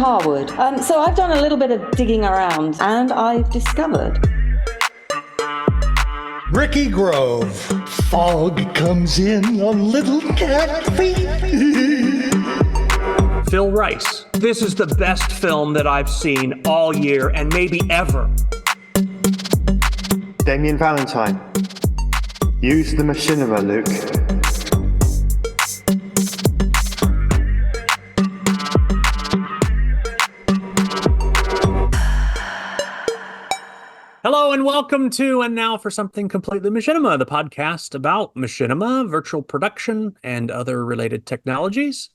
Harwood. So I've done a little bit of digging around and I've discovered. Ricky Grove. Fog comes in on little cat feet. Phil Rice. This is the best film that I've seen all year and maybe ever. Damien Valentine. Use the machinima, Luke. Hello and welcome to And Now for Something Completely Machinima, the podcast about machinima, virtual production, and other related technologies.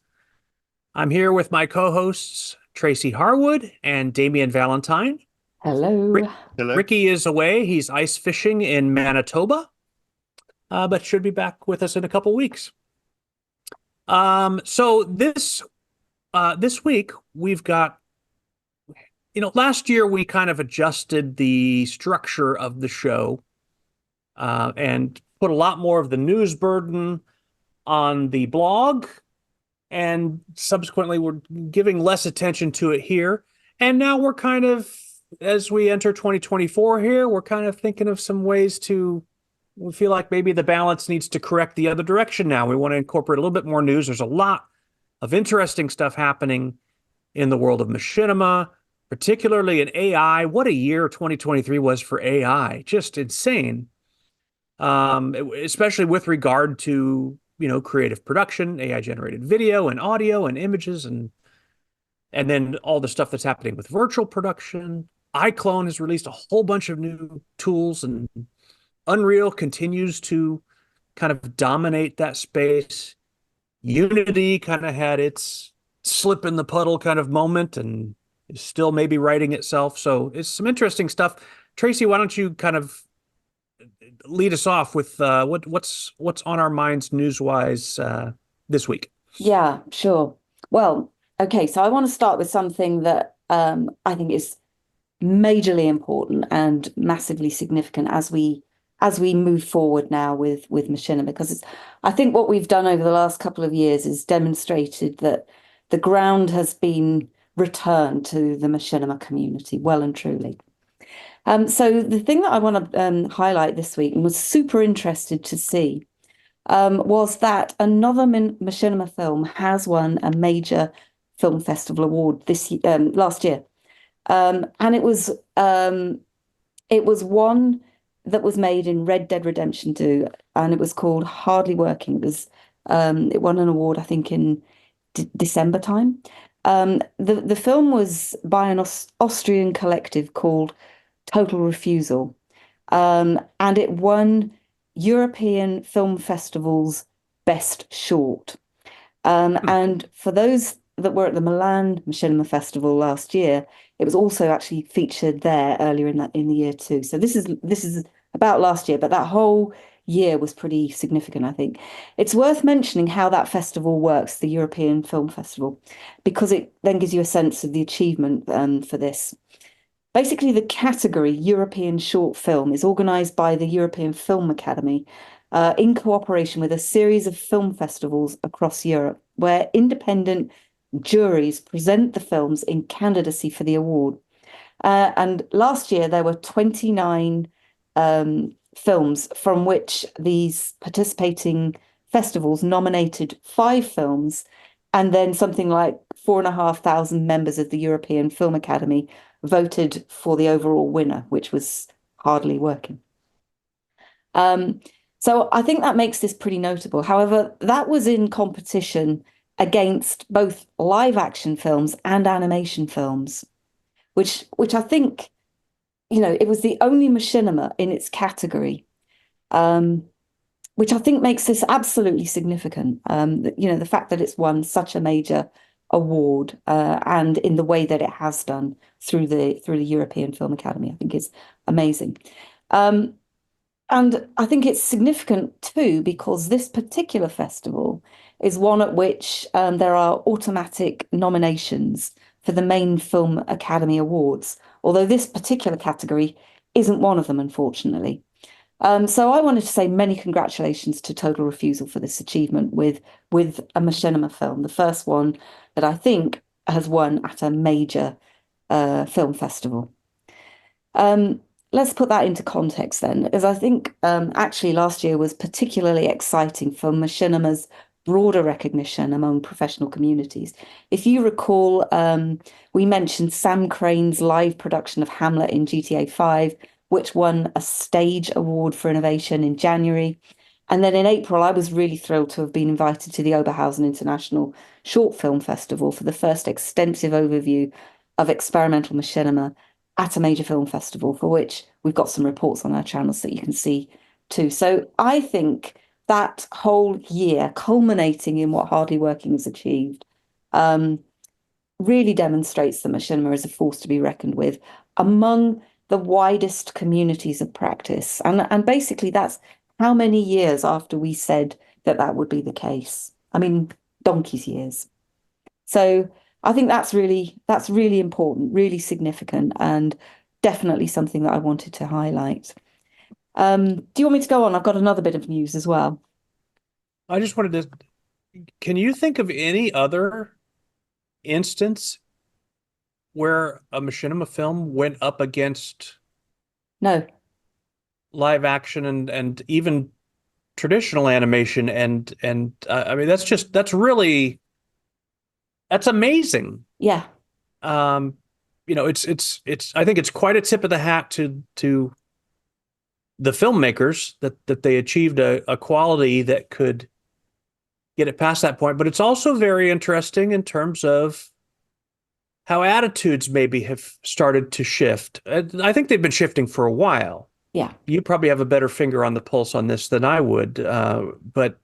I'm here with my co-hosts, Tracy Harwood and Damien Valentine. Hello. Hello. Ricky is away. He's ice fishing in Manitoba, but should be back with us in a couple weeks. So this week we've got, last year we kind of adjusted the structure of the show and put a lot more of the news burden on the blog, and subsequently we're giving less attention to it here. And now we're kind of, as we enter 2024 here, we're kind of thinking of some ways we feel like maybe the balance needs to correct the other direction now. We want to incorporate a little bit more news. There's a lot of interesting stuff happening in the world of machinima, particularly in AI. What a year 2023 was for AI. Just insane. Especially with regard to, creative production, AI-generated video and audio and images, and then all the stuff that's happening with virtual production. iClone has released a whole bunch of new tools, and Unreal continues to kind of dominate that space. Unity kind of had its slip in the puddle kind of moment and is still maybe writing itself. So it's some interesting stuff. Tracy, why don't you kind of lead us off with what's on our minds news-wise this week? Yeah, sure. Well, okay, so I want to start with something that I think is majorly important and massively significant as we move forward now with machinima, because I think what we've done over the last couple of years is demonstrated that the ground has been returned to the machinima community, well and truly. So the thing that I want to highlight this week and was super interested to see was that another machinima film has won a major film festival award last year, and it was one that was made in Red Dead Redemption 2, and it was called Hardly Working. It won an award, I think, in December time. The film was by an Austrian collective called Total Refusal, and it won European Film Festival's Best Short. And for those that were at the Milan Machinima Festival last year, it was also actually featured there earlier in the year too. So this is about last year, but that whole year was pretty significant, I think. It's worth mentioning how that festival works, the European Film Festival, because it then gives you a sense of the achievement for this. Basically, the category European Short Film is organised by the European Film Academy in cooperation with a series of film festivals across Europe, where independent juries present the films in candidacy for the award. And last year, there were 29 films from which these participating festivals nominated 5 films, and then something like 4,500 members of the European Film Academy voted for the overall winner, which was Hardly Working. So I think that makes this pretty notable. However, that was in competition against both live action films and animation films, which I think, it was the only machinima in its category, which I think makes this absolutely significant. The fact that it's won such a major award and in the way that it has done through the European Film Academy, I think is amazing. And I think it's significant too, because this particular festival is one at which there are automatic nominations for the main Film Academy Awards, although this particular category isn't one of them, unfortunately. So I wanted to say many congratulations to Total Refusal for this achievement with a machinima film, the first one that I think has won at a major film festival. Let's put that into context then, as I think actually last year was particularly exciting for Machinima's broader recognition among professional communities. If you recall, we mentioned Sam Crane's live production of Hamlet in GTA 5, which won a stage award for innovation in January. And then in April, I was really thrilled to have been invited to the Oberhausen International Short Film Festival for the first extensive overview of experimental machinima at a major film festival, for which we've got some reports on our channels that you can see too. So I think that whole year, culminating in what Hardly Working has achieved, really demonstrates that machinima is a force to be reckoned with among the widest communities of practice. And basically that's how many years after we said that that would be the case? I mean, donkey's years. So I think that's really important, really significant, and definitely something that I wanted to highlight. Do you want me to go on? I've got another bit of news as well. I just wanted to, can you think of any other instance where a machinima film went up against No. live action and even traditional animation and I mean that's really that's amazing. Yeah. It's I think it's quite a tip of the hat to the filmmakers that they achieved a quality that could get it past that point, but it's also very interesting in terms of how attitudes maybe have started to shift. I think they've been shifting for a while. Yeah. You probably have a better finger on the pulse on this than I would, but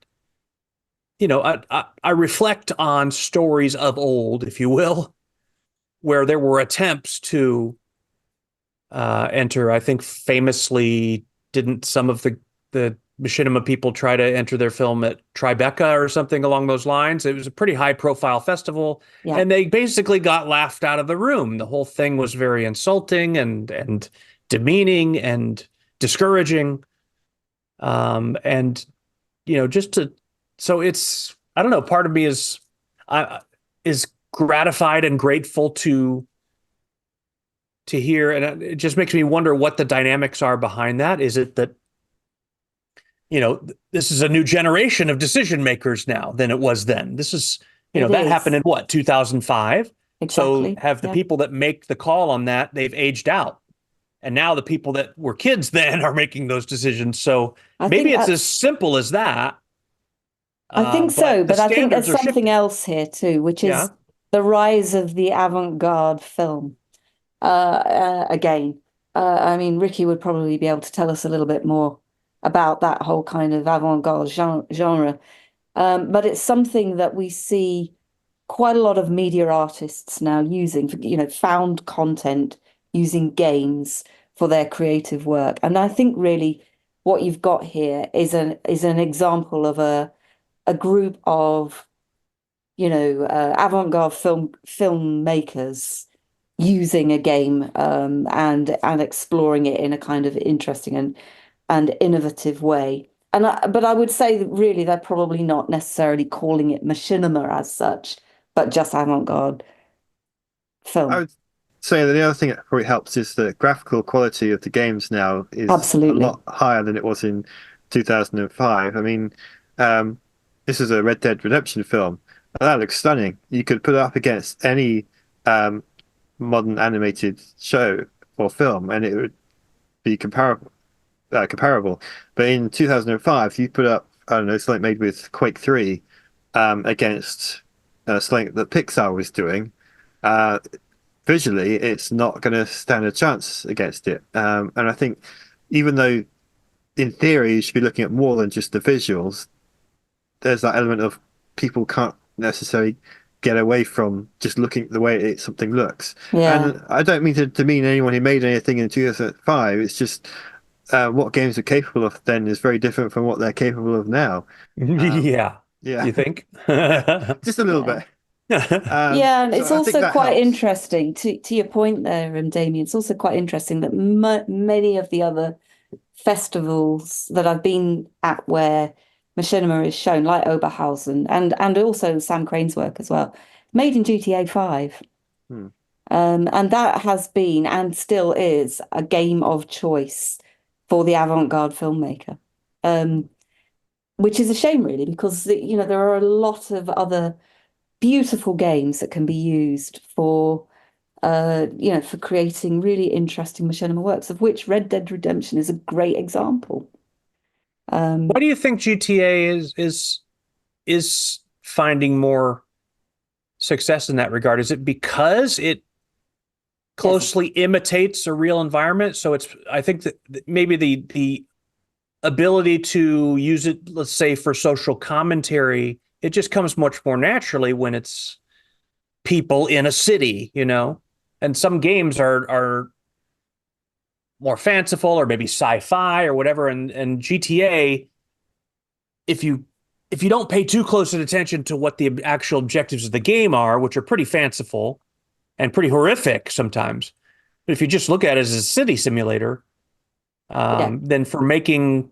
I reflect on stories of old, if you will, where there were attempts to enter. I think famously, didn't some of the machinima people try to enter their film at Tribeca or something along those lines? It was a pretty high profile festival, Yeah. and they basically got laughed out of the room. The whole thing was very insulting and demeaning and discouraging. And just to so it's I don't know. Part of me is gratified and grateful to hear, and it just makes me wonder what the dynamics are behind that. Is it that this is a new generation of decision makers now than it was then? This is that happened in what, 2005? Exactly. So have the people that make the call on that, they've aged out. And now the people that were kids then are making those decisions. So maybe it's as simple as that. I think so, but I think there's something else here too, which is the rise of the avant-garde film. Again, I mean, Ricky would probably be able to tell us a little bit more about that whole kind of avant-garde genre. But it's something that we see quite a lot of media artists now using, found content using games for their creative work. And I think really what you've got here is an example of a group of avant-garde filmmakers using a game and exploring it in a kind of interesting and innovative way. But I would say that really they're probably not necessarily calling it machinima as such, but just avant-garde film. I would say that the other thing that probably helps is the graphical quality of the games now is Absolutely. a lot higher than it was in 2005. I mean, this is a Red Dead Redemption film. That looks stunning. You could put it up against any modern animated show or film, and it would be comparable. But in 2005, you put up, I don't know, something made with Quake 3 against something that Pixar was doing. Visually, it's not going to stand a chance against it. And I think even though in theory you should be looking at more than just the visuals, there's that element of people can't necessarily get away from just looking at the way something looks. Yeah. And I don't mean to demean anyone who made anything in 2005. It's just what games are capable of then is very different from what they're capable of now. Yeah. Yeah. You think? Just a little bit. Yeah, and it's so I think also that quite helps. interesting to your point there, Damien. It's also quite interesting that many of the other festivals that I've been at where machinima is shown, like Oberhausen and also Sam Crane's work as well, made in GTA 5. Hmm. And that has been and still is a game of choice for the avant-garde filmmaker. Which is a shame, really, because there are a lot of other beautiful games that can be used for creating really interesting machinima works, of which Red Dead Redemption is a great example. Why do you think GTA is finding more success in that regard? Is it because it closely imitates a real environment? So I think that maybe the ability to use it, let's say, for social commentary, it just comes much more naturally when it's people in a city, And some games are more fanciful or maybe sci-fi or whatever. And GTA, if you don't pay too close attention to what the actual objectives of the game are, which are pretty fanciful and pretty horrific sometimes, but if you just look at it as a city simulator, then for making,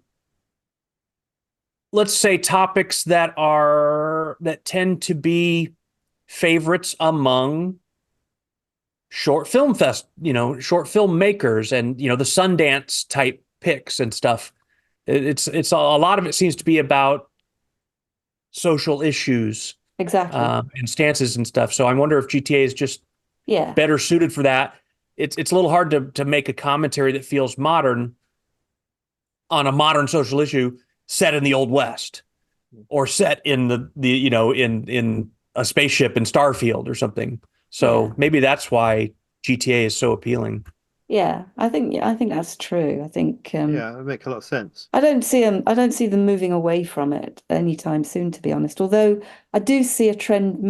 let's say, topics that tend to be favorites among short film short film makers and the Sundance type picks and stuff. It's a lot of it seems to be about social issues, Exactly. and stances and stuff. So I wonder if GTA is just better suited for that. It's a little hard to make a commentary that feels modern on a modern social issue set in the Old West or set in in a spaceship in Starfield or something. So maybe that's why GTA is so appealing. Yeah, I think that's true. I think Yeah, it makes a lot of sense. I don't see them moving away from it anytime soon, to be honest. Although I do see a trend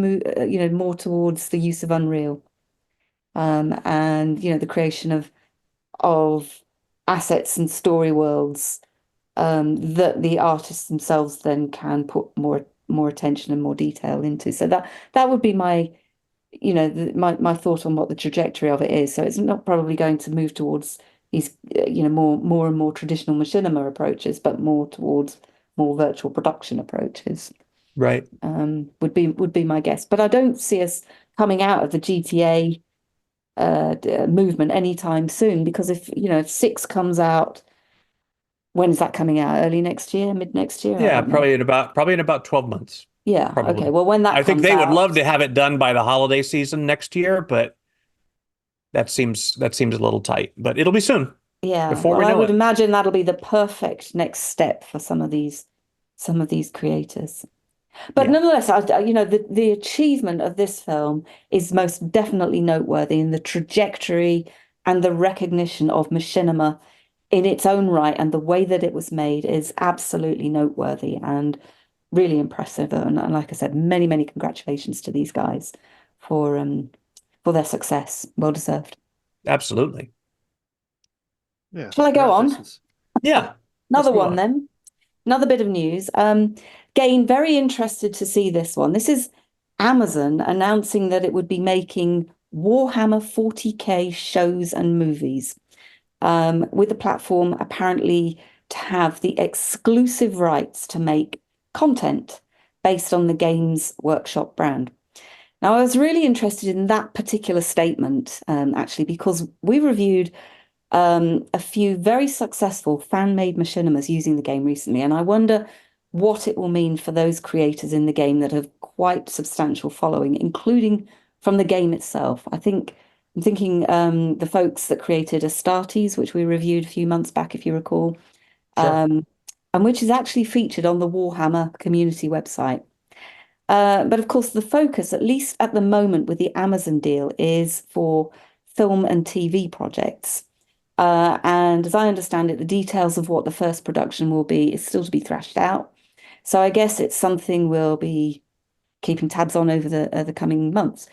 more towards the use of Unreal, and the creation of assets and story worlds, that the artists themselves then can put more attention and more detail into. So that would be my thought on what the trajectory of it is. So it's not probably going to move towards these more and more traditional machinima approaches, but more towards more virtual production approaches. Right. Would be my guess. But I don't see us coming out of the GTA movement anytime soon, because if 6 comes out, when is that coming out? Early next year, mid next year? I Yeah, don't know. probably in about 12 months. Yeah. Probably. Okay. Well, when that I think comes they would out, love to have it done by the holiday season next year, but that seems a little tight. But it'll be soon, yeah. before Well, we I know would it. imagine that'll be the perfect next step for some of these creators. But Yeah. nonetheless, the achievement of this film is most definitely noteworthy in the trajectory and the recognition of machinima in its own right, and the way that it was made is absolutely noteworthy and really impressive. And like I said, many, many congratulations to these guys for their success. Well deserved. Absolutely. Yeah, Shall I go on? congratulations. Yeah. Another Let's move one on. then. Another bit of news. Again, very interested to see this one. This is Amazon announcing that it would be making Warhammer 40K shows and movies, with the platform apparently to have the exclusive rights to make content based on the Games Workshop brand. Now, I was really interested in that particular statement, actually, because we reviewed a few very successful fan-made machinimas using the game recently, and I wonder what it will mean for those creators in the game that have quite substantial following, including from the game itself. I'm thinking the folks that created Astartes, which we reviewed a few months back, if you recall, Sure. and which is actually featured on the Warhammer community website. But of course, the focus, at least at the moment with the Amazon deal, is for film and TV projects. And as I understand it, the details of what the first production will be is still to be thrashed out. So I guess it's something we'll be keeping tabs on over the coming months.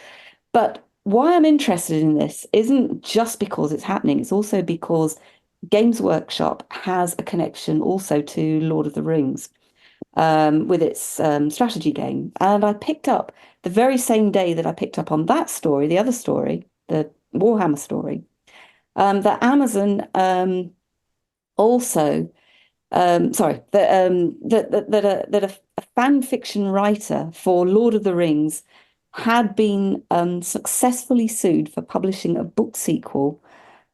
But why I'm interested in this isn't just because it's happening, it's also because Games Workshop has a connection also to Lord of the Rings, with its strategy game. And I picked up the very same day that I picked up on that story, the other story, the Warhammer story, that Amazon also, sorry, that a fan fiction writer for Lord of the Rings had been successfully sued for publishing a book sequel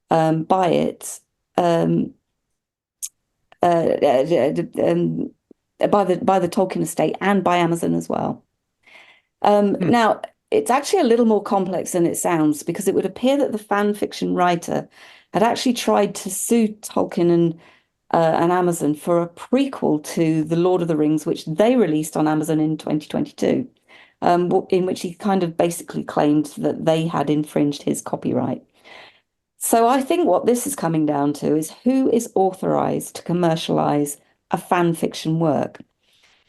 by it um, um, by the Tolkien estate and by Amazon as well. Hmm. Now, it's actually a little more complex than it sounds because it would appear that the fan fiction writer had actually tried to sue Tolkien and Amazon for a prequel to The Lord of the Rings, which they released on Amazon in 2022, in which he kind of basically claimed that they had infringed his copyright. So I think what this is coming down to is who is authorized to commercialize a fan fiction work.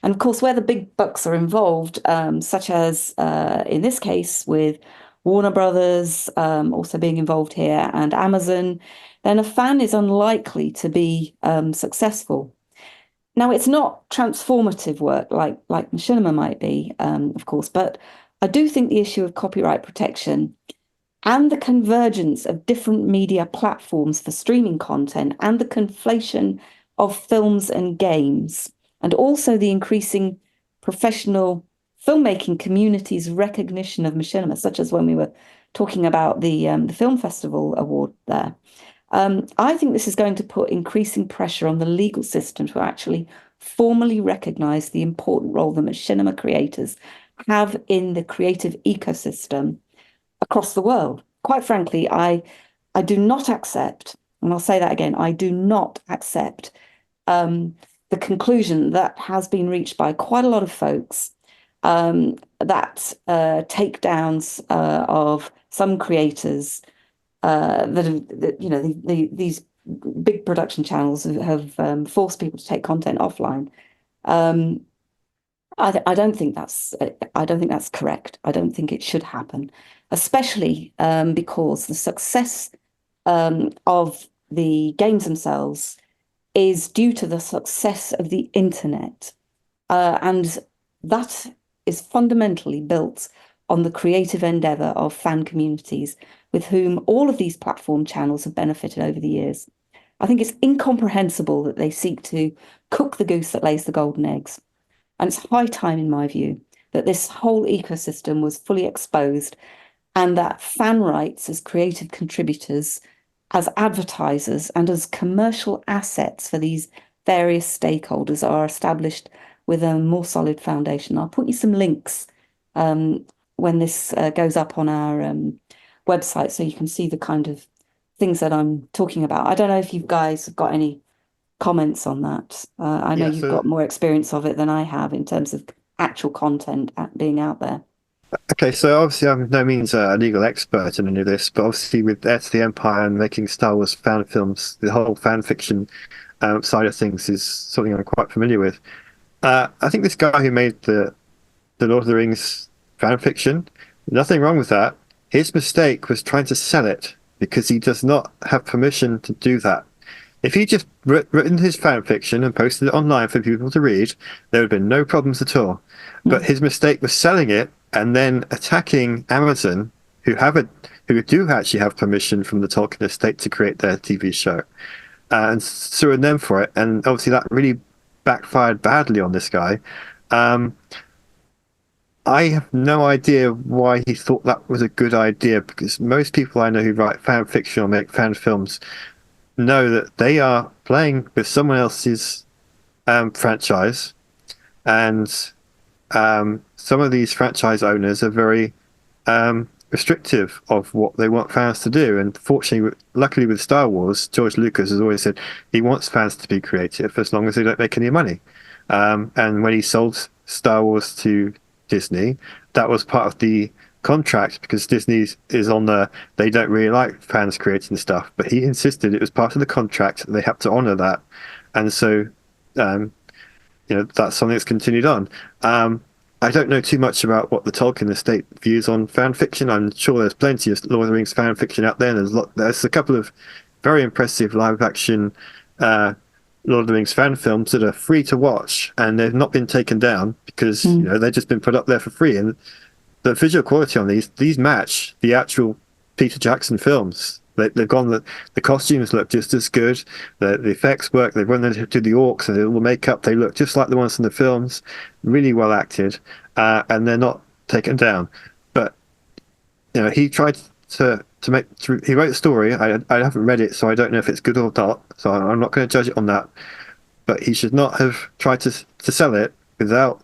And of course, where the big bucks are involved, such as in this case with Warner Brothers also being involved here and Amazon, then a fan is unlikely to be successful. Now, it's not transformative work like Machinima might be, of course, but I do think the issue of copyright protection and the convergence of different media platforms for streaming content and the conflation of films and games, and also the increasing professional filmmaking community's recognition of machinima, such as when we were talking about the Film Festival Award there. I think this is going to put increasing pressure on the legal system to actually formally recognize the important role that machinima creators have in the creative ecosystem across the world. Quite frankly, I do not accept, and I'll say that again, I do not accept the conclusion that has been reached by quite a lot of folks that takedowns of some creators these big production channels have forced people to take content offline. Um, I don't think that's correct. I don't think it should happen, especially because the success of the games themselves is due to the success of the internet, and that is fundamentally built on the creative endeavor of fan communities with whom all of these platform channels have benefited over the years. I think it's incomprehensible that they seek to cook the goose that lays the golden eggs. And it's high time, in my view, that this whole ecosystem was fully exposed and that fan rights as creative contributors, as advertisers, and as commercial assets for these various stakeholders are established with a more solid foundation. I'll put you some links when this goes up on our website so you can see the kind of things that I'm talking about. I don't know if you guys have got any comments on that. I know Yeah, you've so got more experience of it than I have in terms of actual content being out there. okay, so obviously I'm no means a legal expert in any of this, but obviously with Heir to the Empire and making Star Wars fan films, the whole fan fiction side of things is something I'm quite familiar with. I think this guy who made the Lord of the Rings fan fiction, nothing wrong with that. His mistake was trying to sell it because he does not have permission to do that. If he just written his fan fiction and posted it online for people to read, there would have been no problems at all. But his mistake was selling it and then attacking Amazon, who do actually have permission from the Tolkien estate to create their TV show, and suing them for it. And obviously that really backfired badly on this guy. I have no idea why he thought that was a good idea, because most people I know who write fan fiction or make fan films know that they are playing with someone else's franchise, and some of these franchise owners are very restrictive of what they want fans to do. And fortunately, luckily with Star Wars, George Lucas has always said he wants fans to be creative as long as they don't make any money. And when he sold Star Wars to Disney, that was part of the contract, because Disney is on they don't really like fans creating stuff, but he insisted it was part of the contract, they have to honor that. And so that's something that's continued on. I don't know too much about what the Tolkien estate views on fan fiction. I'm sure there's plenty of Lord of the Rings fan fiction out there, and there's a couple of very impressive live action Lord of the Rings fan films that are free to watch, and they've not been taken down because they've just been put up there for free. And the visual quality on these match the actual Peter Jackson films. They've gone the costumes look just as good, the effects work. They've run into the orcs and all the makeup. They look just like the ones in the films, really well acted, and they're not taken down. he tried he wrote the story. I haven't read it, so I don't know if it's good or not. So I'm not going to judge it on that. But he should not have tried to sell it without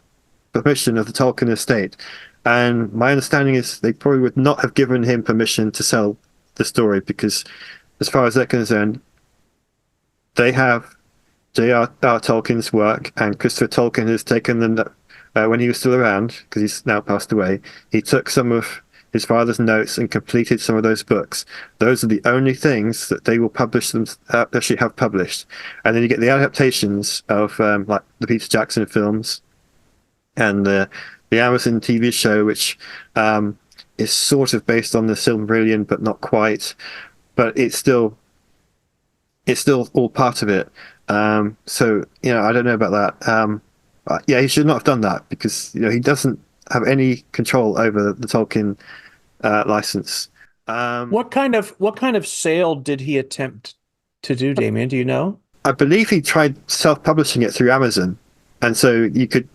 permission of the Tolkien estate. And my understanding is they probably would not have given him permission to sell the story because, as far as they're concerned, they have J.R.R. Tolkien's work, and Christopher Tolkien has taken them when he was still around, because he's now passed away. He took some of his father's notes and completed some of those books. Those are the only things that they will publish them actually have published. And then you get the adaptations of like the Peter Jackson films and the Amazon TV show, which is sort of based on the Silmarillion, but not quite. But it's still all part of it. So I don't know about that. Yeah, he should not have done that because he doesn't have any control over the Tolkien license. What kind of sale did he attempt to do, Damien? Do you know? I believe he tried self-publishing it through Amazon, and so you could.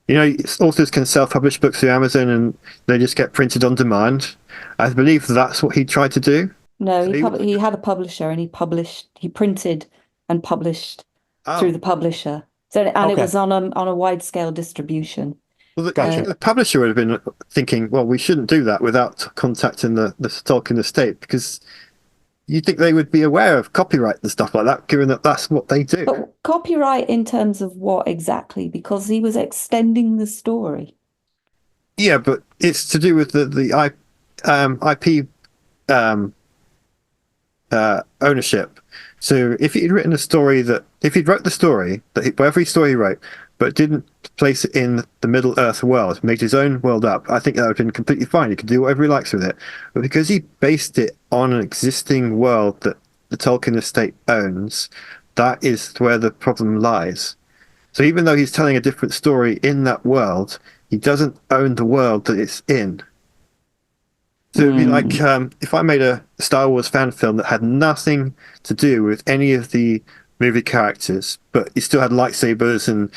Authors can self-publish books through Amazon and they just get printed on demand. I believe that's what he tried to do. No, So he had a publisher and he printed and published through the publisher. So it was on a wide scale distribution. Well, Gotcha. the publisher would have been thinking, well, we shouldn't do that without contacting the Tolkien estate, because you'd think they would be aware of copyright and stuff like that, given that that's what they do. But copyright in terms of what exactly? Because he was extending the story. Yeah, but it's to do with the IP ownership. So if he'd written if he'd wrote the story, whatever story he wrote, but didn't place it in the Middle Earth world, made his own world up, I think that would have been completely fine. He could do whatever he likes with it. But because he based it on an existing world that the Tolkien estate owns, that is where the problem lies. So even though he's telling a different story in that world, he doesn't own the world that it's in. So it'd be like if I made a Star Wars fan film that had nothing to do with any of the movie characters, but you still had lightsabers and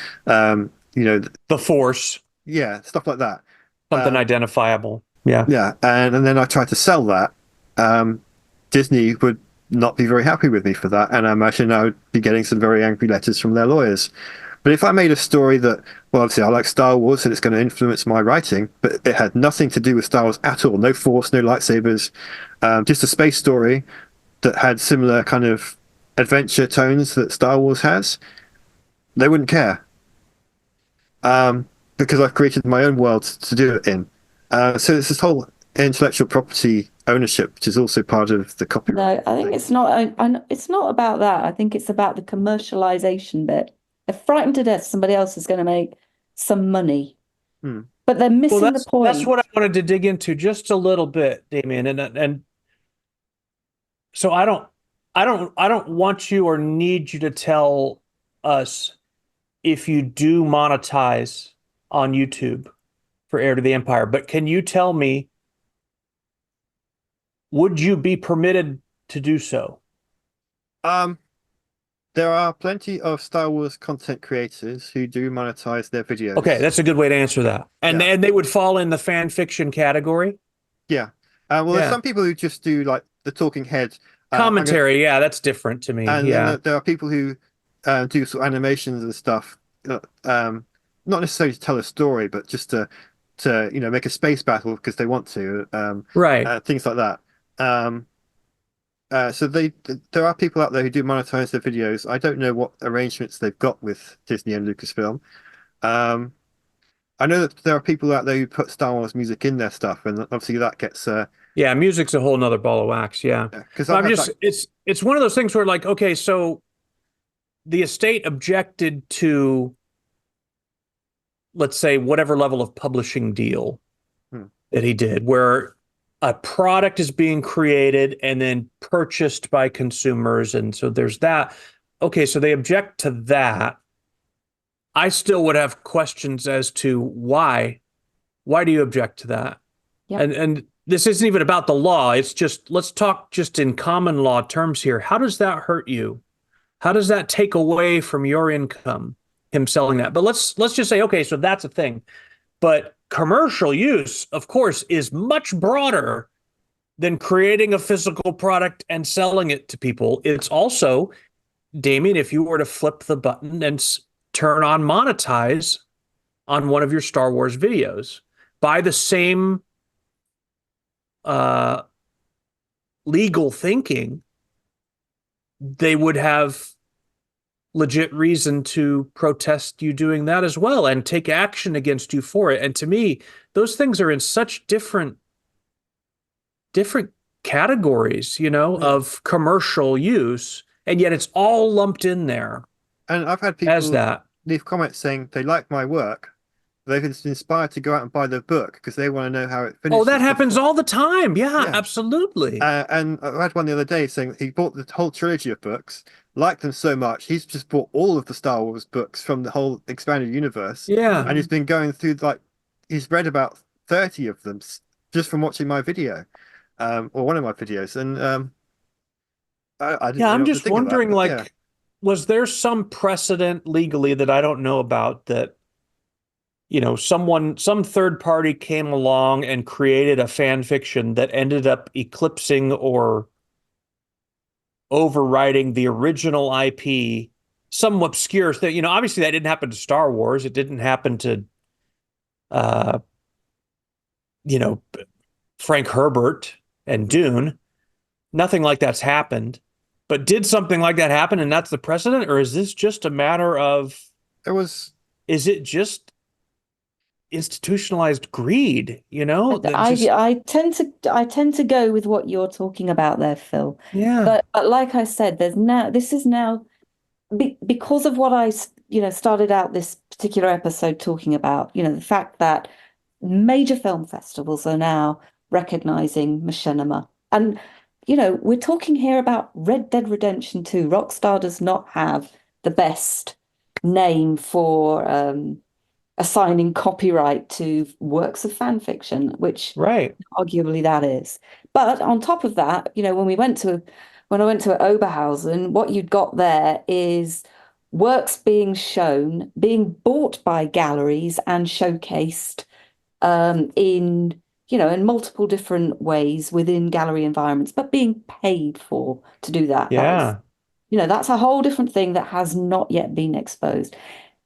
the Force, yeah, stuff like that, something identifiable. Yeah, and then I tried to sell that. Disney would not be very happy with me for that, and I imagine I would be getting some very angry letters from their lawyers. But if I made a story that, well, obviously I like Star Wars and it's going to influence my writing, but it had nothing to do with Star Wars at all, no Force, no lightsabers, just a space story that had similar kind of adventure tones that Star Wars has, they wouldn't care. Because I've created my own world to do it in. So it's this whole intellectual property ownership, which is also part of the copyright. No, I think it's not. It's not about that. I think it's about the commercialization bit. They're frightened to death somebody else is going to make some money, but they're missing the point. That's what I wanted to dig into just a little bit, Damien, and so I don't want you or need you to tell us if you do monetize on YouTube for Heir to the Empire, but can you tell me, would you be permitted to do so? There are plenty of Star Wars content creators who do monetize their videos. Okay, that's a good way to answer that. And they would fall in the fan fiction category? Yeah. There's some people who just do like the talking head commentary. That's different to me. And then there are people who do sort of animations and stuff, not necessarily to tell a story, but just to make a space battle because they want to, right? Things like that. So there are people out there who do monetize their videos. I don't know what arrangements they've got with Disney and Lucasfilm. I know that there are people out there who put Star Wars music in their stuff, and obviously that gets music's a whole nother ball of wax. Because it's one of those things where, like, okay, so the estate objected to, let's say, whatever level of publishing deal that he did, where a product is being created and then purchased by consumers. And so there's that. Okay, so they object to that. I still would have questions as to why. Why do you object to that? Yep. And this isn't even about the law. It's just, let's talk just in common law terms here. How does that hurt you? How does that take away from your income, him selling that? But let's just say, okay, so that's a thing. But commercial use, of course, is much broader than creating a physical product and selling it to people. It's also, Damien, if you were to flip the button and turn on monetize on one of your Star Wars videos, by the same legal thinking, they would have legit reason to protest you doing that as well and take action against you for it. And to me, those things are in such different categories, of commercial use, and yet it's all lumped in there And I've had as people that. leave comments saying they like my work. They've been inspired to go out and buy the book because they want to know how it finishes. Oh, that happens all the time. Yeah, Yeah. absolutely. And I had one the other day saying he bought the whole trilogy of books, liked them so much, he's just bought all of the Star Wars books from the whole expanded universe. Yeah. And he's been going through, he's read about 30 of them just from watching my video, or one of my videos. And I didn't know I'm what to just think of that, wondering, but yeah. was there some precedent legally that I don't know about that, some third party came along and created a fan fiction that ended up eclipsing or overriding the original IP, some obscure thing. Obviously that didn't happen to Star Wars. It didn't happen to, uh, Frank Herbert and Dune. Nothing like that's happened. But did something like that happen and that's the precedent? Or is this just a matter of, is it just institutionalized greed, I tend to go with what you're talking about there, Phil. Yeah. But like I said, this is now because of what I started out this particular episode talking about, the fact that major film festivals are now recognizing machinima. And we're talking here about Red Dead Redemption 2. Rockstar does not have the best name for assigning copyright to works of fan fiction, which Right. arguably that is. But on top of that, when I went to Oberhausen, what you'd got there is works being shown, being bought by galleries and showcased in multiple different ways within gallery environments, but being paid for to do that. Yeah. That's a whole different thing that has not yet been exposed.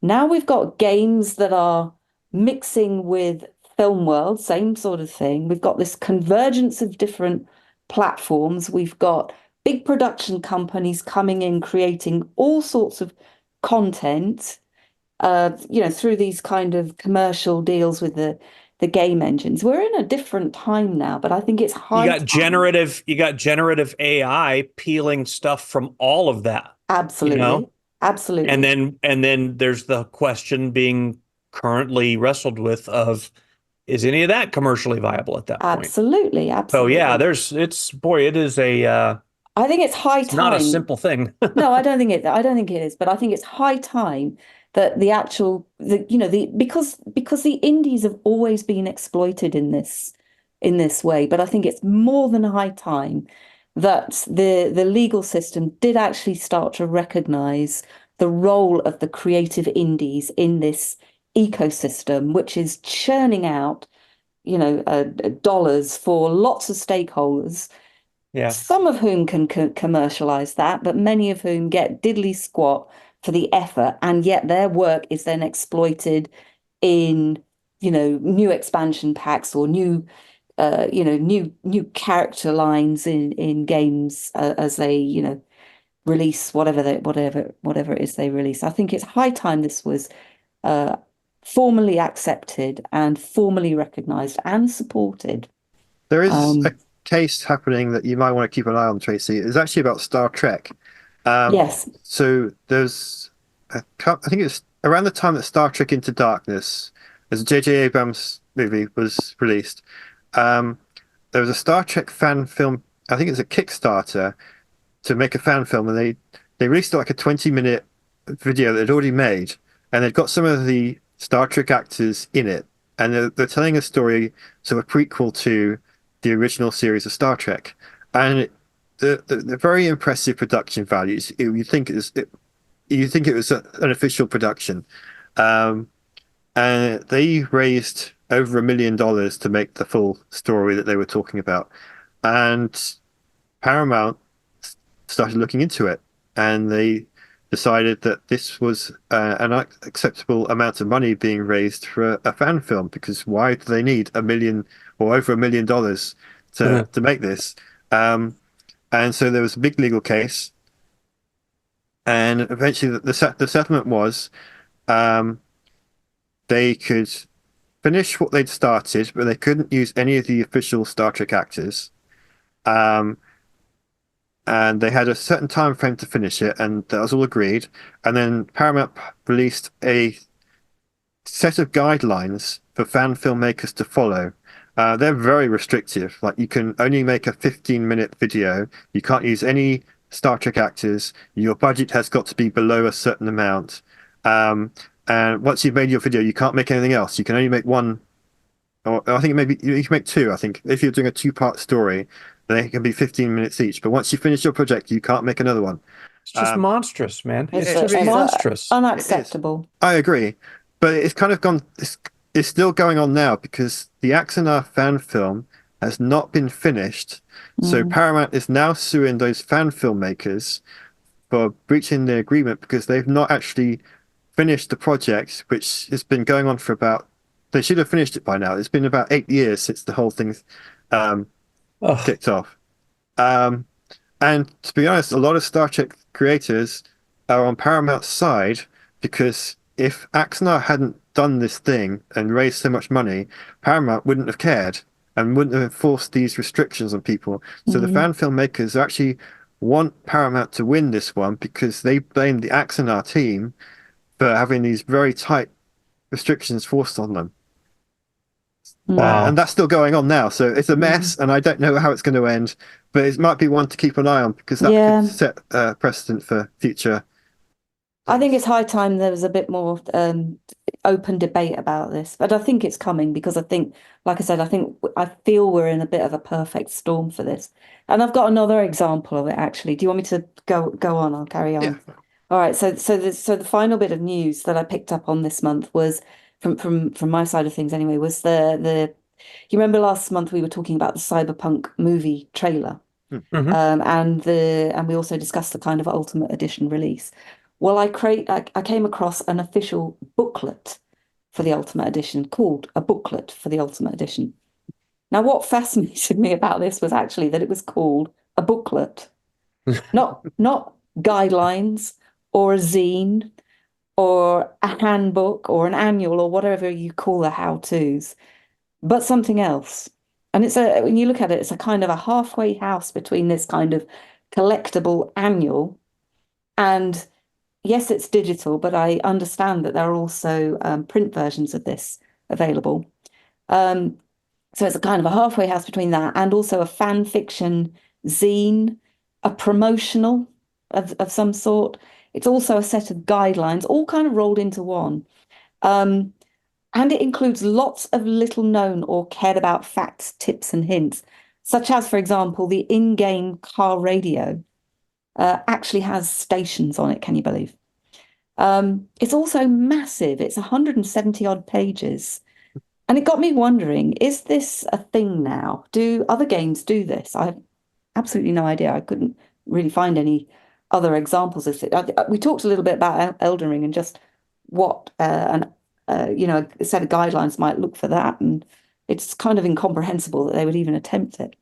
Now we've got games that are mixing with film world, same sort of thing. We've got this convergence of different platforms. We've got big production companies coming in, creating all sorts of content, through these kind of commercial deals with the game engines. We're in a different time now, but I think it's high time. You got generative AI peeling stuff from all of that. Absolutely. Absolutely. And then there's the question being currently wrestled with of, is any of that commercially viable at that point? Absolutely. So yeah, it is I think it's high time. Not a simple thing. No, I don't think it is, but I think it's high time that because the indies have always been exploited in this way, but I think it's more than high time that the legal system did actually start to recognize the role of the creative indies in this ecosystem, which is churning out, dollars for lots of stakeholders. Yeah. Some of whom can commercialize that, but many of whom get diddly squat for the effort, and yet their work is then exploited in, new expansion packs or new character lines in games as they, release whatever it is they release. I think it's high time this was formally accepted and formally recognized and supported. There is a case happening that you might want to keep an eye on, Tracy. It's actually about Star Trek. Yes. So I think it's around the time that Star Trek Into Darkness, as a J.J. Abrams movie was released, there was a Star Trek fan film. I think it's a Kickstarter to make a fan film, and they released like a 20-minute video that they'd already made, and they'd got some of the Star Trek actors in it, and they're telling a story, so a prequel to the original series of Star Trek, and the very impressive production values. You think it was an official production, and they raised over $1 million to make the full story that they were talking about. And Paramount started looking into it, and they decided that this was an acceptable amount of money being raised for a fan film, because why do they need $1 million or over $1 million to make this? And so there was a big legal case, and eventually the settlement was they could finish what they'd started, but they couldn't use any of the official Star Trek actors. And they had a certain time frame to finish it, and that was all agreed. And then Paramount released a set of guidelines for fan filmmakers to follow. They're very restrictive. Like, you can only make a 15-minute video. You can't use any Star Trek actors. Your budget has got to be below a certain amount. And once you've made your video, you can't make anything else. You can only make one, or I think maybe you can make two. I think if you're doing a two-part story, they can be 15 minutes each. But once you finish your project, you can't make another one. It's just monstrous, man. It's It's, just it's monstrous. unacceptable. I agree. But it's kind of gone, it's still going on now, because the Axanar fan film has not been finished. So Paramount is now suing those fan filmmakers for breaching the agreement, because they've not actually finished the project, which has been going on for about, they should have finished it by now. It's been about 8 years since the whole thing's kicked off. And to be honest, a lot of Star Trek creators are on Paramount's side, because if Axanar hadn't done this thing and raised so much money, Paramount wouldn't have cared and wouldn't have enforced these restrictions on people. So the fan filmmakers actually want Paramount to win this one, because they blame the Axanar team for having these very tight restrictions forced on them. Wow. And that's still going on now. So it's a mess, and I don't know how it's going to end, but it might be one to keep an eye on, because that could set a precedent for future. I think it's high time there was a bit more open debate about this, but I think it's coming, because I think, like I said, I feel we're in a bit of a perfect storm for this. And I've got another example of it, actually. Do you want me to go on? I'll carry on. Yeah. All right. So the final bit of news that I picked up on this month was from my side of things anyway, was the you remember last month we were talking about the Cyberpunk movie trailer, and we also discussed the kind of Ultimate Edition release. Well, I came across an official booklet for the Ultimate Edition, called a booklet for the Ultimate Edition. Now, what fascinated me about this was actually that it was called a booklet, not guidelines or a zine or a handbook or an annual or whatever you call the how-tos, but something else. And when you look at it, it's a kind of a halfway house between this kind of collectible annual and, yes, it's digital, but I understand that there are also print versions of this available. So it's a kind of a halfway house between that and also a fan fiction zine, a promotional of some sort. It's also a set of guidelines, all kind of rolled into one. And it includes lots of little known or cared about facts, tips, and hints, such as, for example, the in-game car radio actually has stations on it, can you believe? It's also massive. It's 170 odd pages. And it got me wondering, is this a thing now? Do other games do this? I have absolutely no idea. I couldn't really find any other examples of it. We talked a little bit about Elden Ring and just what a set of guidelines might look for that, and it's kind of incomprehensible that they would even attempt it.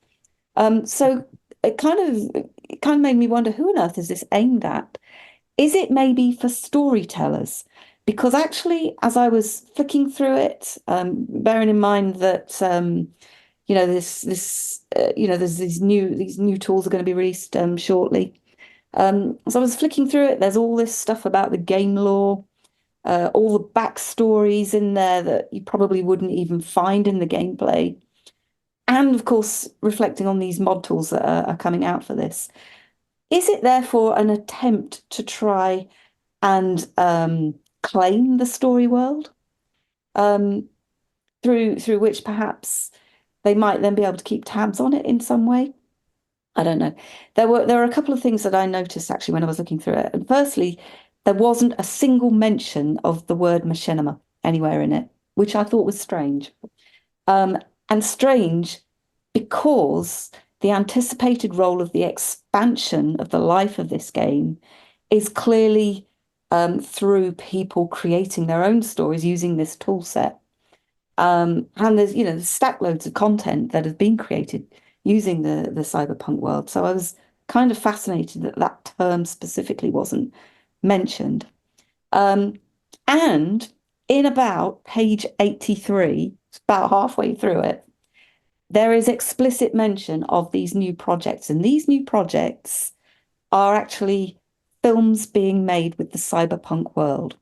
So it kind of made me wonder, who on earth is this aimed at? Is it maybe for storytellers? Because actually, as I was flicking through it, bearing in mind that there's these new tools are going to be released shortly. So I was flicking through it. There's all this stuff about the game lore, all the backstories in there that you probably wouldn't even find in the gameplay, and of course, reflecting on these mod tools that are coming out for this. Is it therefore an attempt to try and claim the story world, through which perhaps they might then be able to keep tabs on it in some way? I don't know. There were a couple of things that I noticed actually when I was looking through it. And firstly, there wasn't a single mention of the word machinima anywhere in it, which I thought was strange. Um, and strange because the anticipated role of the expansion of the life of this game is clearly through people creating their own stories using this tool set. And there's stack loads of content that have been created using the cyberpunk world. So I was kind of fascinated that that term specifically wasn't mentioned. Um, and in about page 83, it's about halfway through it, there is explicit mention of these new projects. And these new projects are actually films being made with the cyberpunk world.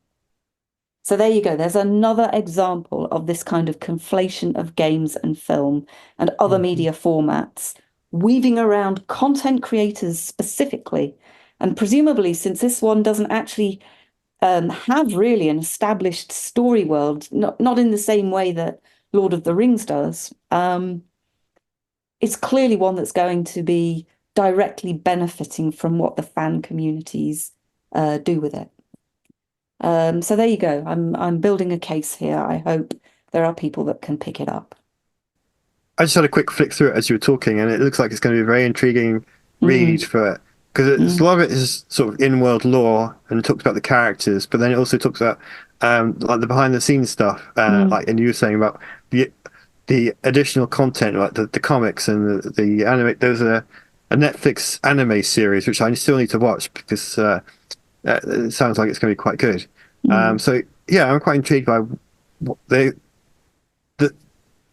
So there you go. There's another example of this kind of conflation of games and film and other media formats, weaving around content creators specifically. And presumably, since this one doesn't actually have really an established story world, not in the same way that Lord of the Rings does, it's clearly one that's going to be directly benefiting from what the fan communities do with it. So there you go. I'm building a case here. I hope there are people that can pick it up. I just had a quick flick through it as you were talking, and it looks like it's going to be a very intriguing read for it, because a lot of it is sort of in-world lore and talks about the characters, but then it also talks about like the behind-the-scenes stuff, like and you were saying about the additional content, like the comics and the anime. There's a Netflix anime series which I still need to watch because it sounds like it's going to be quite good. So yeah, I'm quite intrigued by what the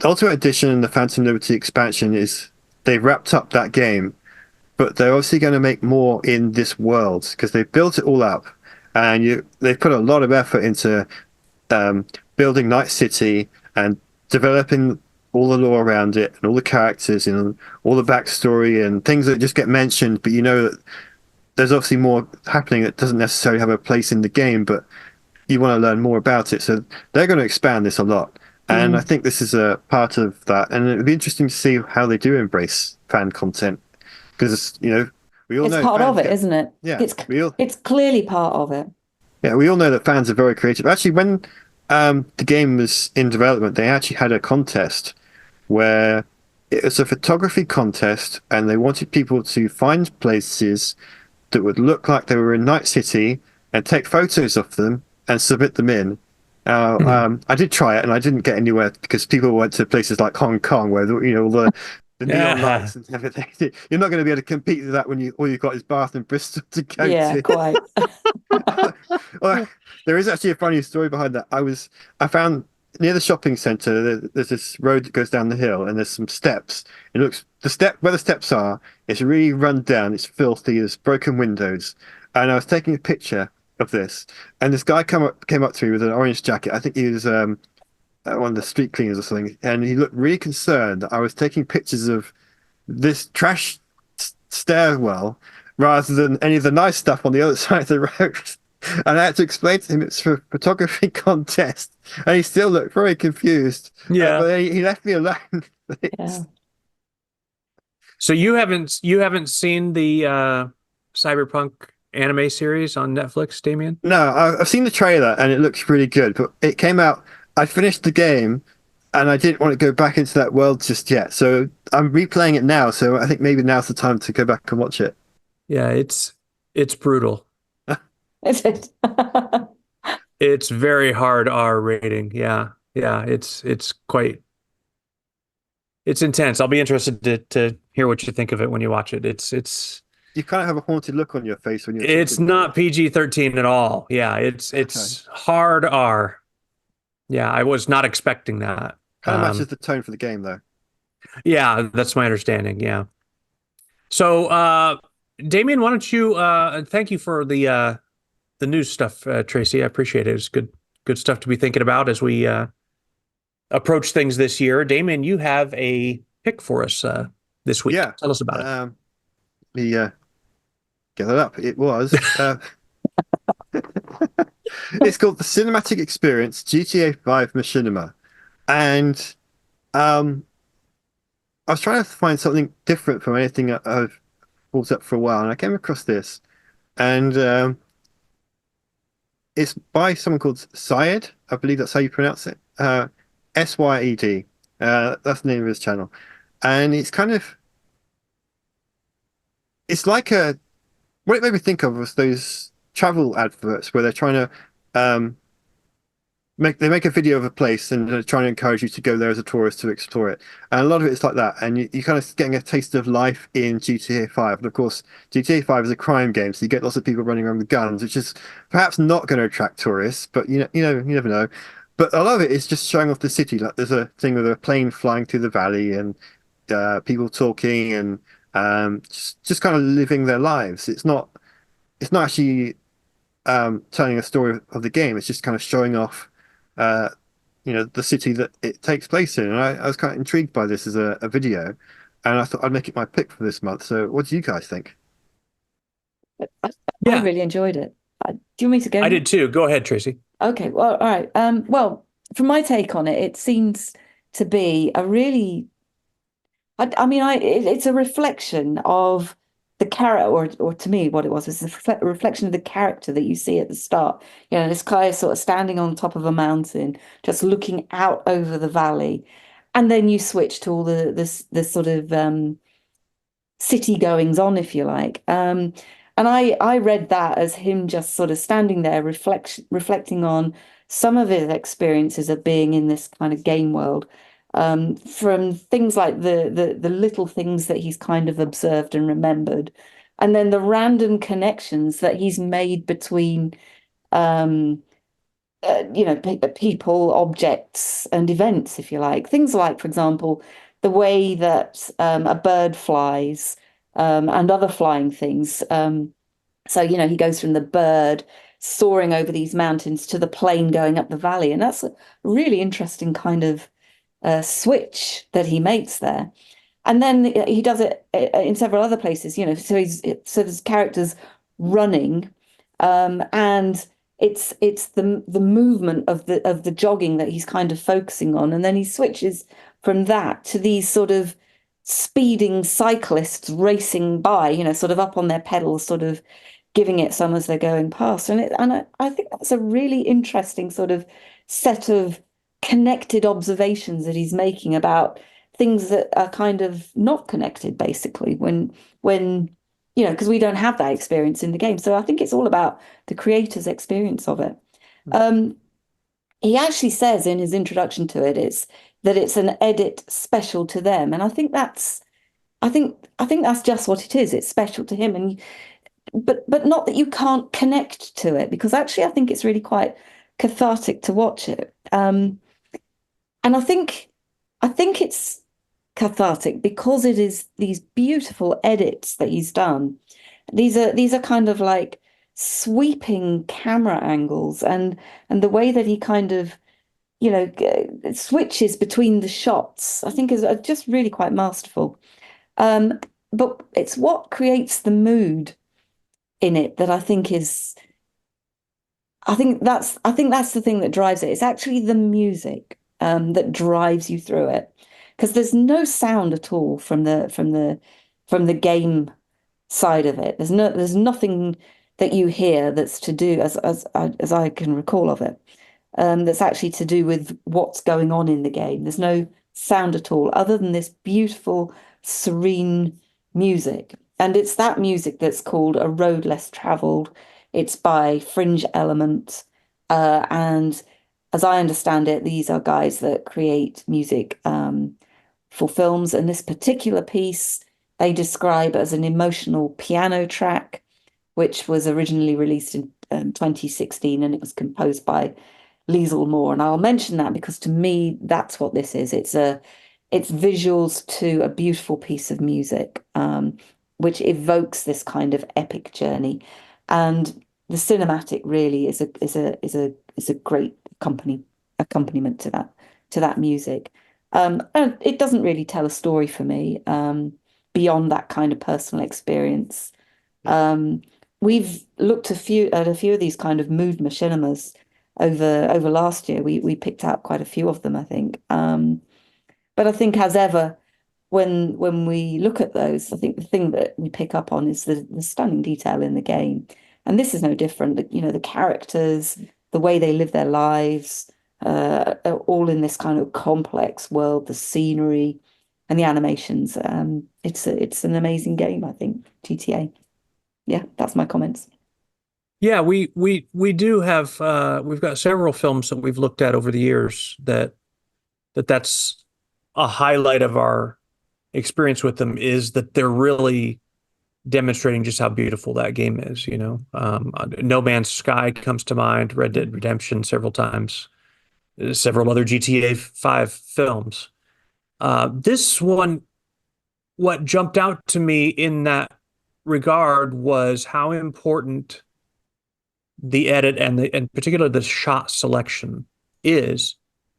Ultimate Edition and the Phantom Liberty expansion is. They've wrapped up that game, but they're obviously going to make more in this world because they've built it all up, and they've put a lot of effort into building Night City and developing all the lore around it and all the characters and all the backstory and things that just get mentioned, but you know that there's obviously more happening that doesn't necessarily have a place in the game, but you want to learn more about it. So they're going to expand this a lot. And I think this is a part of that. And it would be interesting to see how they do embrace fan content. Because, we all know it's part of it, isn't it? Yeah. It's clearly part of it. Yeah, we all know that fans are very creative. Actually, when the game was in development, they actually had a contest where it was a photography contest, and they wanted people to find places that would look like they were in Night City and take photos of them and submit them in. I did try it, and I didn't get anywhere because people went to places like Hong Kong, where all the neon lights and everything. You're not going to be able to compete with that when all you've got is Bath and Bristol to go to. Yeah, quite. Well, there is actually a funny story behind that. I found near the shopping centre. There's this road that goes down the hill, and there's some steps. It looks where the steps are. It's really run down. It's filthy. There's broken windows, and I was taking a picture of this, and this guy came up to me with an orange jacket. I think he was one of the street cleaners or something, and he looked really concerned that I was taking pictures of this trash stairwell rather than any of the nice stuff on the other side of the road. And I had to explain to him it's for a photography contest, and he still looked very confused. Yeah, but he left me alone. Yeah. So you haven't seen the Cyberpunk anime series on Netflix, Damien? No, I've seen the trailer and it looks really good, but it came out. I finished the game, and I didn't want to go back into that world just yet. So I'm replaying it now. So I think maybe now's the time to go back and watch it. Yeah, it's brutal. Is it? It's very hard R rating. Yeah, it's intense. I'll be interested to hear what you think of it when you watch it. It's You kind of have a haunted look on your face when you're it's not PG-13 at all. Yeah, it's hard R. Yeah, I was not expecting that. Kind of matches the tone for the game, though. Yeah, that's my understanding. Yeah. So, Damien, why don't you? Thank you for the news stuff, Tracy. I appreciate it. It's good stuff to be thinking about as we approach things this year. Damien, you have a pick for us this week. Yeah. Tell us about it. Get it up. It was. It's called the Cinematic Experience GTA5 Machinima, and I was trying to find something different from anything I've brought up for a while, and I came across this, and it's by someone called Syed. I believe that's how you pronounce it. Syed. That's the name of his channel, and it's like a what it made me think of was those travel adverts where they're trying to um, make a video of a place and they're trying to encourage you to go there as a tourist to explore it. And a lot of it's like that. And you kind of getting a taste of life in GTA 5. And of course, GTA 5 is a crime game, so you get lots of people running around with guns, which is perhaps not going to attract tourists, but you never know. But a lot of it is just showing off the city. Like there's a thing with a plane flying through the valley and people talking and just kind of living their lives. It's not actually telling a story of the game. It's just kind of showing off, uh, the city that it takes place in. And I was kind of intrigued by this as a video, and I thought I'd make it my pick for this month. So, what do you guys think? I, I Yeah, really enjoyed it. Do you want me to go I now? did too. Go ahead, Tracy. Okay, well, all right. Well, from my take on it, it seems to be a really, I mean, it's a reflection of the character, or to me, what it was a reflection of the character that you see at the start. You know, this guy is sort of standing on top of a mountain, just looking out over the valley, and then you switch to all the sort of city goings on, if you like. And I read that as him just sort of standing there, reflecting on some of his experiences of being in this kind of game world, from things like the little things that he's kind of observed and remembered, and then the random connections that he's made between um, people, objects, and events, if you like. Things like, for example, the way that a bird flies, and other flying things. So, he goes from the bird soaring over these mountains to the plane going up the valley. And that's a really interesting kind of switch that he makes there. And then he does it in several other places, so there's characters running, and it's the movement of the jogging that he's kind of focusing on, and then he switches from that to these sort of speeding cyclists racing by, sort of up on their pedals, sort of giving it some as they're going past. And I think that's a really interesting sort of set of connected observations that he's making about things that are kind of not connected, basically, when because we don't have that experience in the game. So I think it's all about the creator's experience of it. Um, he actually says in his introduction to it, it's an edit special to them, and I think that's just what it is. It's special to him, and but not that you can't connect to it, because actually I think it's really quite cathartic to watch it. And I think it's cathartic because it is these beautiful edits that he's done. These are kind of like sweeping camera angles, and the way that he kind of switches between the shots, I think is just really quite masterful. Um, but it's what creates the mood in it that I think that's the thing that drives it. It's actually the music that drives you through it, because there's no sound at all from the game side of it. There's nothing that you hear that's to do, as I can recall of it, that's actually to do with what's going on in the game. There's no sound at all other than this beautiful, serene music. And it's that music that's called A Road Less Traveled. It's by Fringe Element. And as I understand it, these are guys that create music for films. And this particular piece they describe as an emotional piano track, which was originally released in 2016, and it was composed by Liesl Moore. And I'll mention that because to me, that's what this is. It's visuals to a beautiful piece of music, which evokes this kind of epic journey. And the cinematic really is a great accompaniment to that music. And it doesn't really tell a story for me, beyond that kind of personal experience. Um, we've looked at a few of these kind of mood machinimas over last year. We picked out quite a few of them, I think. But I think, as ever, when we look at those, I think the thing that we pick up on is the stunning detail in the game. And this is no different. The characters, the way they live their lives, all in this kind of complex world, the scenery and the animations. It's an amazing game, I think, GTA. Yeah, that's my comments. Yeah, we do have we've got several films that we've looked at over the years that's a highlight of our experience with them is that they're really demonstrating just how beautiful that game is, you know. No Man's Sky comes to mind, Red Dead Redemption several times, several other GTA 5 films. This one, what jumped out to me in that regard was how important the edit and in particular the shot selection is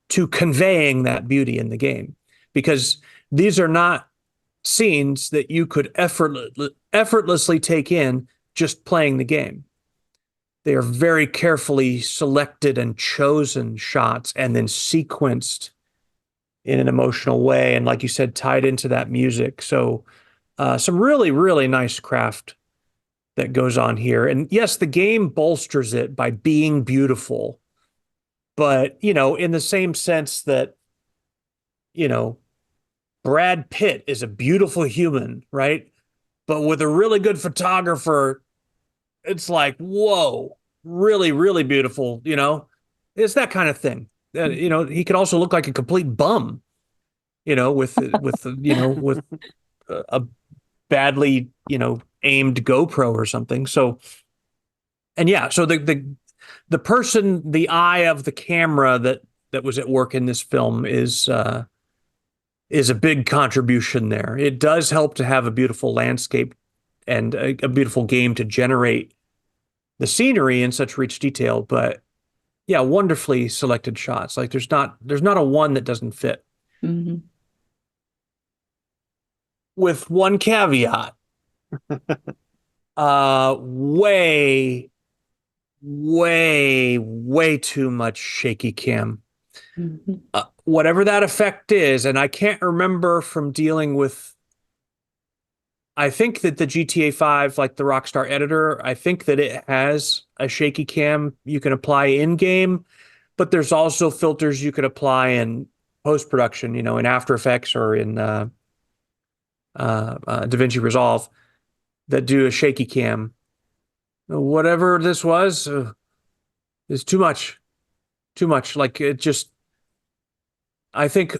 to conveying that beauty in the game, because these are not scenes that you could effortlessly take in just playing the game. They are very carefully selected and chosen shots and then sequenced in an emotional way. And like you said, tied into that music. So some really, really nice craft that goes on here. And yes, the game bolsters it by being beautiful, but, you know, in the same sense that, you know, Brad Pitt is a beautiful human, right? But with a really good photographer, it's like, whoa, really, really beautiful, you know? It's that kind of thing. You know, he could also look like a complete bum, you know, with a badly, you know, aimed GoPro or something. So, and yeah, so the person, the eye of the camera that was at work in this film is a big contribution there. It does help to have a beautiful landscape and a beautiful game to generate the scenery in such rich detail, but yeah, wonderfully selected shots. Like there's not a one that doesn't fit. Hmm. With one caveat, way, way, way too much shaky cam. Hmm. Whatever that effect is, and I can't remember from dealing with, I think that the GTA 5, like the Rockstar editor, I think that it has a shaky cam you can apply in game, but there's also filters you could apply in post production, you know, in After Effects or in DaVinci Resolve that do a shaky cam. Whatever this was is too much, too much. Like it just, I think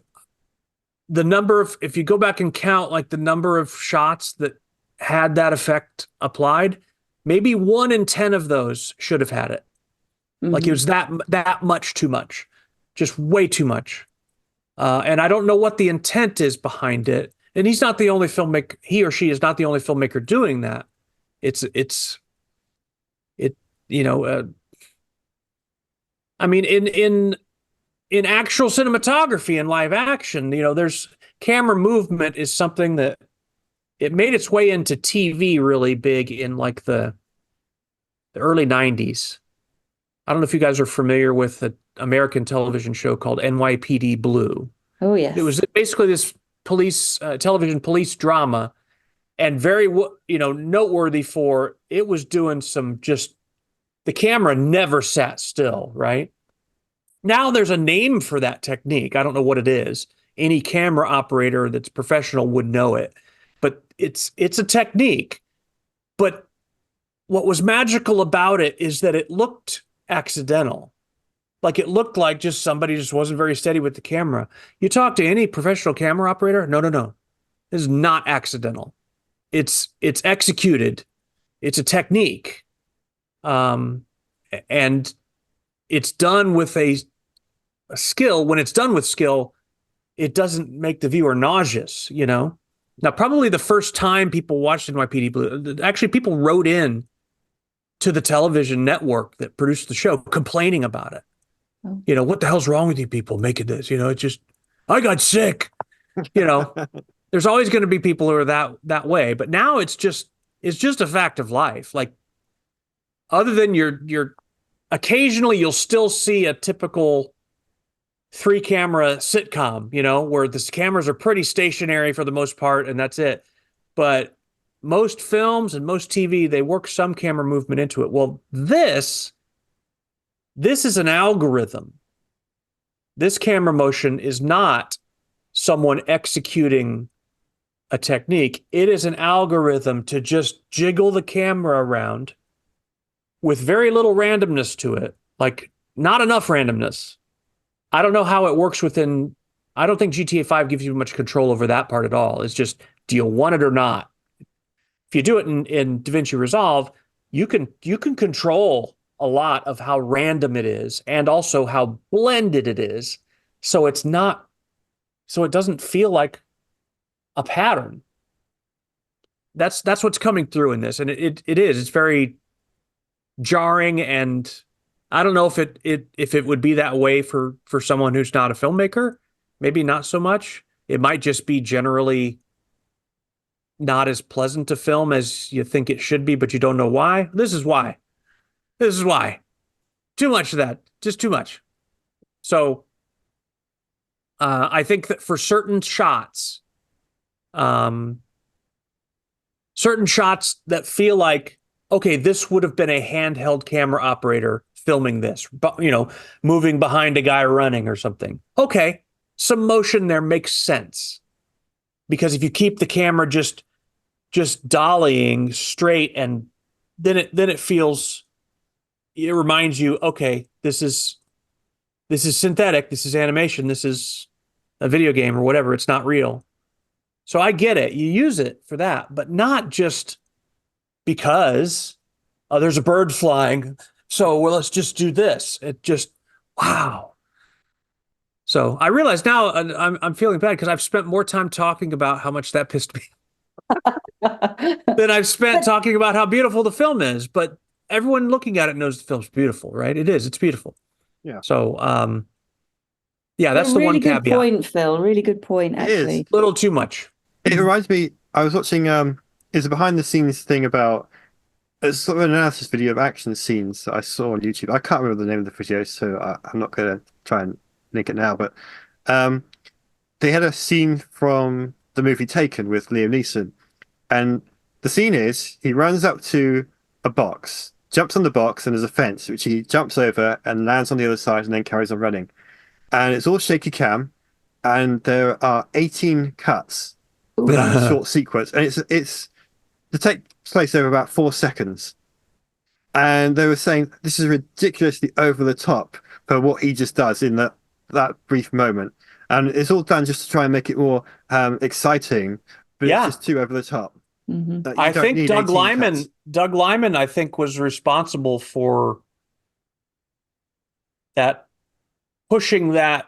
the number of, if you go back and count like the number of shots that had that effect applied, maybe 1 in 10 of those should have had it. Like it was that much too much, just way too much. And I don't know what the intent is behind it. And he's not the only filmmaker, he or she is not the only filmmaker doing that. It, you know, I mean, in actual cinematography and live action, you know, there's camera movement is something that it made its way into TV really big in like the early 90s. I don't know if you guys are familiar with an American television show called NYPD Blue. Oh, yes. It was basically this television police drama, and very, you know, noteworthy for it was doing some just, the camera never sat still, right? Now there's a name for that technique. I don't know what it is. Any camera operator that's professional would know it, but it's a technique. But what was magical about it is that it looked accidental. Like it looked like just somebody just wasn't very steady with the camera. You talk to any professional camera operator, no. This is not accidental. It's executed. It's a technique. And it's done with a skill. When it's done with skill, it doesn't make the viewer nauseous, you know? Now, probably the first time people watched NYPD Blue, actually people wrote in to the television network that produced the show complaining about it. Oh. You know, what the hell's wrong with you people making this? You know, it's just, I got sick. You know, there's always going to be people who are that way. But now it's just a fact of life. Like, other than your occasionally you'll still see a typical 3-camera sitcom, you know, where the cameras are pretty stationary for the most part, and that's it. But most films and most TV, they work some camera movement into it. Well, this is an algorithm This camera motion is not someone executing a technique. It is an algorithm to just jiggle the camera around with very little randomness to it, like not enough randomness. I don't know how it works within. I don't think GTA 5 gives you much control over that part at all. It's just, do you want it or not? If you do it in DaVinci Resolve, you can control a lot of how random it is and also how blended it is. So it doesn't feel like a pattern. That's what's coming through in this. And it's very jarring, and I don't know if it would be that way for someone who's not a filmmaker. Maybe not so much. It might just be generally not as pleasant to film as you think it should be, but you don't know why. This is why. Too much of that. Just too much. So I think that for certain shots that feel like, okay, this would have been a handheld camera operator filming this, but moving behind a guy running or something. Okay, some motion there makes sense, because if you keep the camera just dollying straight, and then it reminds you, okay, this is synthetic, this is animation, this is a video game or whatever. It's not real. So I get it. You use it for that, but not just because there's a bird flying. So let's just do this. It just, wow. So I realize now I'm feeling bad because I've spent more time talking about how much that pissed me than I've spent talking about how beautiful the film is. But everyone looking at it knows the film's beautiful, right? It is. It's beautiful. Yeah. So, yeah, that's the one caveat. Really good point, Phil. Really good point, actually. It is. A little too much. It reminds me, I was watching it's a behind the scenes thing about it's sort of an analysis video of action scenes that I saw on YouTube. I can't remember the name of the video, so I'm not going to try and link it now. But they had a scene from the movie Taken with Liam Neeson, and the scene is he runs up to a box, jumps on the box, and there's a fence which he jumps over and lands on the other side, and then carries on running. And it's all shaky cam, and there are 18 cuts. That short sequence, and it's to take place over about 4 seconds, and they were saying this is ridiculously over the top for what he just does in that brief moment, and it's all done just to try and make it more exciting, but it's just too over the top. Mm-hmm. I think Doug Lyman, I think, was responsible for that, pushing that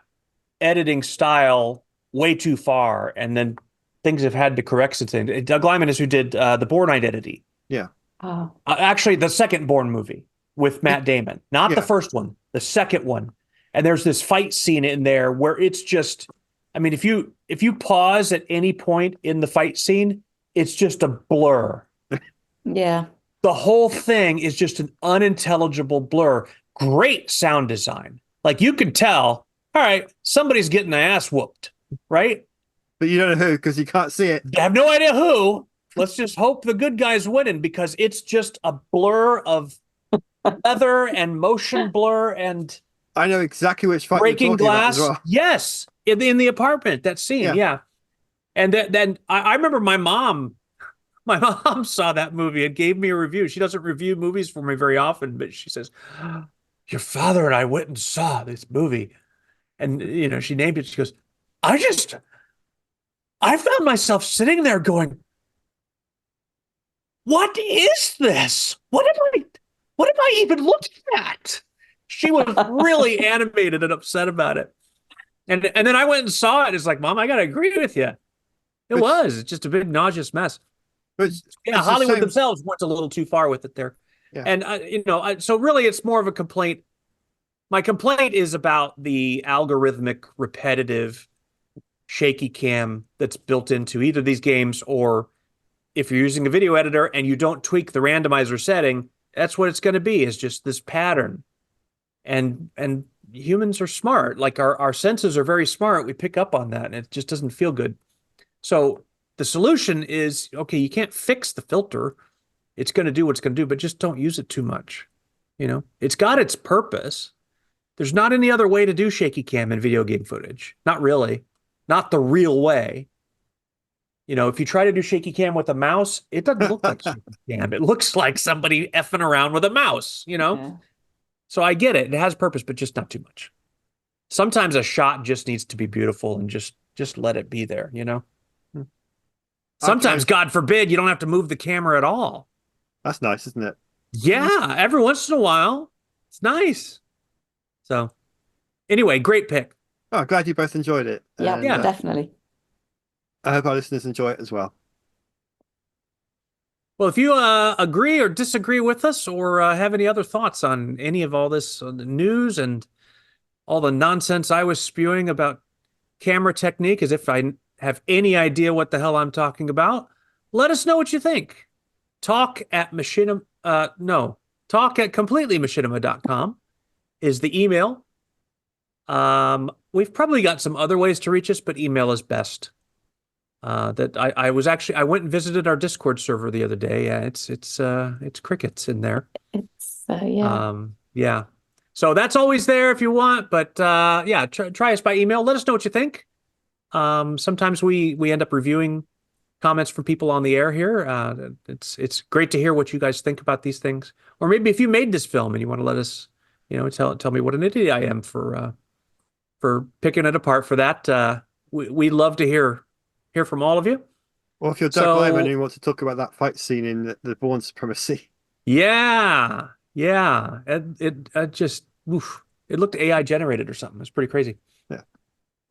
editing style way too far, and then things have had to correct since then. Doug Lyman is who did the Bourne Identity. Yeah. Oh. Actually, the second Bourne movie with Matt Damon, not the first one, the second one. And there's this fight scene in there where it's just, I mean, if you pause at any point in the fight scene, it's just a blur. Yeah. The whole thing is just an unintelligible blur. Great sound design. Like, you can tell, all right, somebody's getting their ass whooped, right? But you don't know who, because you can't see it. I have no idea who. Let's just hope the good guy's winning, because it's just a blur of weather and motion blur and I know exactly which fight breaking glass. Well. Yes, in the apartment, that scene. Yeah. And then I remember my mom saw that movie and gave me a review. She doesn't review movies for me very often, but she says, your father and I went and saw this movie. And, she named it. She goes, I found myself sitting there going, what is this? What am I even looking at? She was really animated and upset about it. And then I went and saw it. It's like, Mom, I got to agree with you. It's just a big nauseous mess. Hollywood themselves went a little too far with it there. Yeah. And, so really it's more of a complaint. My complaint is about the algorithmic, repetitive, shaky cam that's built into either of these games, or if you're using a video editor and you don't tweak the randomizer setting, that's what it's going to be, is just this pattern. And humans are smart. Like, our senses are very smart. We pick up on that, and it just doesn't feel good. So the solution is, okay, you can't fix the filter. It's going to do what it's going to do, but just don't use it too much. It's got its purpose. There's not any other way to do shaky cam in video game footage. Not really. Not the real way. You know, if you try to do shaky cam with a mouse, it doesn't look like shaky cam. It looks like somebody effing around with a mouse, you know? Yeah. So I get it. It has purpose, but just not too much. Sometimes a shot just needs to be beautiful and just let it be there, you know? Sometimes, Okay. God forbid, you don't have to move the camera at all. That's nice, isn't it? Yeah, every once in a while. It's nice. So anyway, great pick. Oh, glad you both enjoyed it. Yeah, And, Yeah. definitely. I hope our listeners enjoy it as well. Well, if you agree or disagree with us or have any other thoughts on any of all this news and all the nonsense I was spewing about camera technique, as if I have any idea what the hell I'm talking about, let us know what you think. Talk at completelymachinima.com is the email. We've probably got some other ways to reach us, but email is best. I went and visited our Discord server the other day. It's crickets in there. It's yeah. Yeah. So that's always there if you want, but yeah, try us by email. Let us know what you think. Sometimes we end up reviewing comments from people on the air here. It's great to hear what you guys think about these things. Or maybe if you made this film and you want to let us, tell me what an idiot I am for picking it apart for that. We love to hear from all of you. Or if you're Doug Lyman and you want to talk about that fight scene in the Bourne Supremacy. Yeah. It just oof, it looked AI generated or something. It's pretty crazy. Yeah.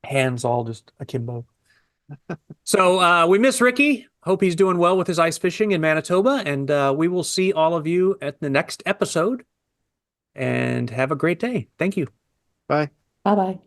Hands all just akimbo. So we miss Ricky. Hope he's doing well with his ice fishing in Manitoba. And we will see all of you at the next episode. And have a great day. Thank you. Bye. Bye bye.